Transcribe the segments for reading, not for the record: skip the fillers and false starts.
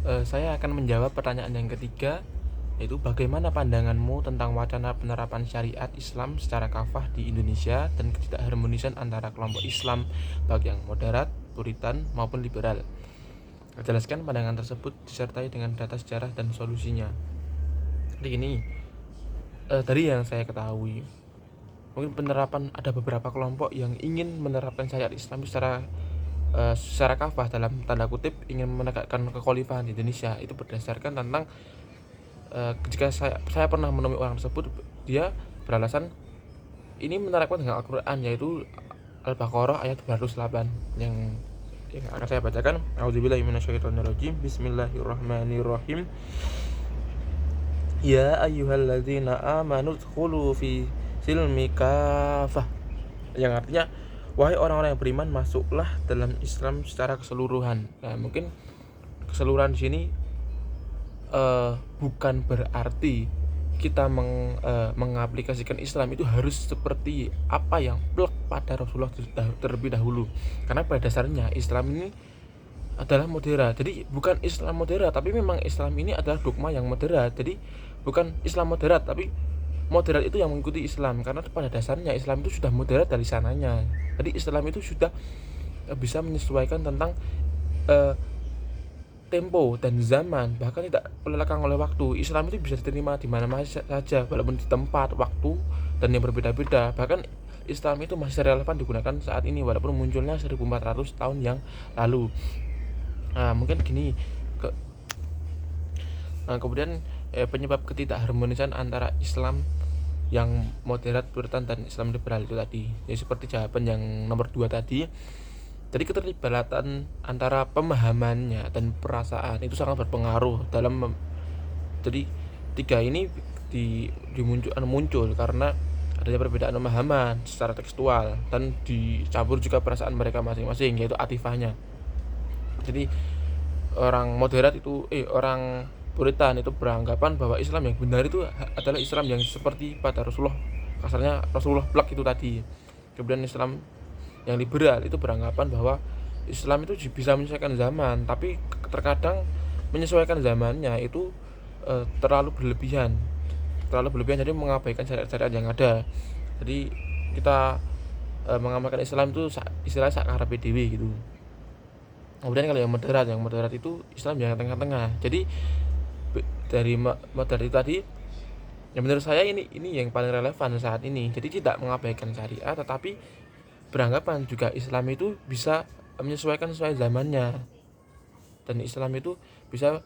Saya akan menjawab pertanyaan yang ketiga, yaitu bagaimana pandanganmu tentang wacana penerapan syariat Islam secara kafah di Indonesia dan ketidakharmonisan antara kelompok Islam baik yang moderat, puritan maupun liberal. Jelaskan pandangan tersebut disertai dengan data sejarah dan solusinya. Jadi ini dari yang saya ketahui, mungkin penerapan ada beberapa kelompok yang ingin menerapkan syariat Islam secara kafah, dalam tanda kutip ingin menegakkan kekhalifahan di Indonesia. Itu berdasarkan tentang ketika saya pernah menemui orang tersebut, dia beralasan ini menerapkan dengan Al-Quran, yaitu Al-Baqarah ayat 208 yang akan saya bacakan. A'udzubillahi minasyaitonirrajim. Bismillahirrahmanirrahim. Ya ayyuhalladzina amanu dkhulu fi silmi kafah, yang artinya wahai orang-orang yang beriman, masuklah dalam Islam secara keseluruhan. Nah, mungkin keseluruhan di sini bukan berarti kita mengaplikasikan Islam itu harus seperti apa yang plek pada Rasulullah terlebih dahulu, karena pada dasarnya Islam ini adalah moderat. Jadi bukan Islam moderat, tapi memang Islam ini adalah dogma yang moderat. Jadi bukan Islam moderat, tapi moderat itu yang mengikuti Islam, karena pada dasarnya Islam itu sudah moderat dari sananya. Jadi Islam itu sudah bisa menyesuaikan tentang tempo dan zaman, bahkan tidak lekang oleh waktu. Islam itu bisa diterima di mana-mana saja, walaupun di tempat, waktu, dan yang berbeda-beda. Bahkan Islam itu masih relevan digunakan saat ini, walaupun munculnya 1400 tahun yang lalu. Nah, mungkin gini, kemudian penyebab ketidakharmonisan antara Islam yang moderat, puritan, dan Islam liberal itu tadi. Ya, seperti jawaban yang nomor 2 tadi. Jadi keterlibatan antara pemahamannya dan perasaan itu sangat berpengaruh dalam jadi tiga ini muncul karena adanya perbedaan pemahaman secara tekstual dan dicampur juga perasaan mereka masing-masing, yaitu atifahnya. Jadi orang puritan itu beranggapan bahwa Islam yang benar itu adalah Islam yang seperti pada Rasulullah, kasarnya Rasulullah plak itu tadi. Kemudian Islam yang liberal itu beranggapan bahwa Islam itu bisa menyesuaikan zaman, tapi terkadang menyesuaikan zamannya itu terlalu berlebihan, jadi mengabaikan syariat-syariat yang ada. Jadi kita mengamalkan Islam itu istilahnya sakarepe dhewe gitu. Kemudian kalau yang moderat itu Islam yang tengah-tengah. Jadi dari moderat itu tadi, yang menurut saya ini yang paling relevan saat ini. Jadi tidak mengabaikan syariat, tetapi beranggapan juga Islam itu bisa menyesuaikan sesuai zamannya, dan Islam itu bisa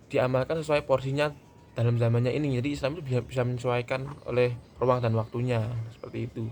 diamalkan sesuai porsinya dalam zamannya ini. Jadi Islam itu bisa menyesuaikan oleh ruang dan waktunya, seperti itu.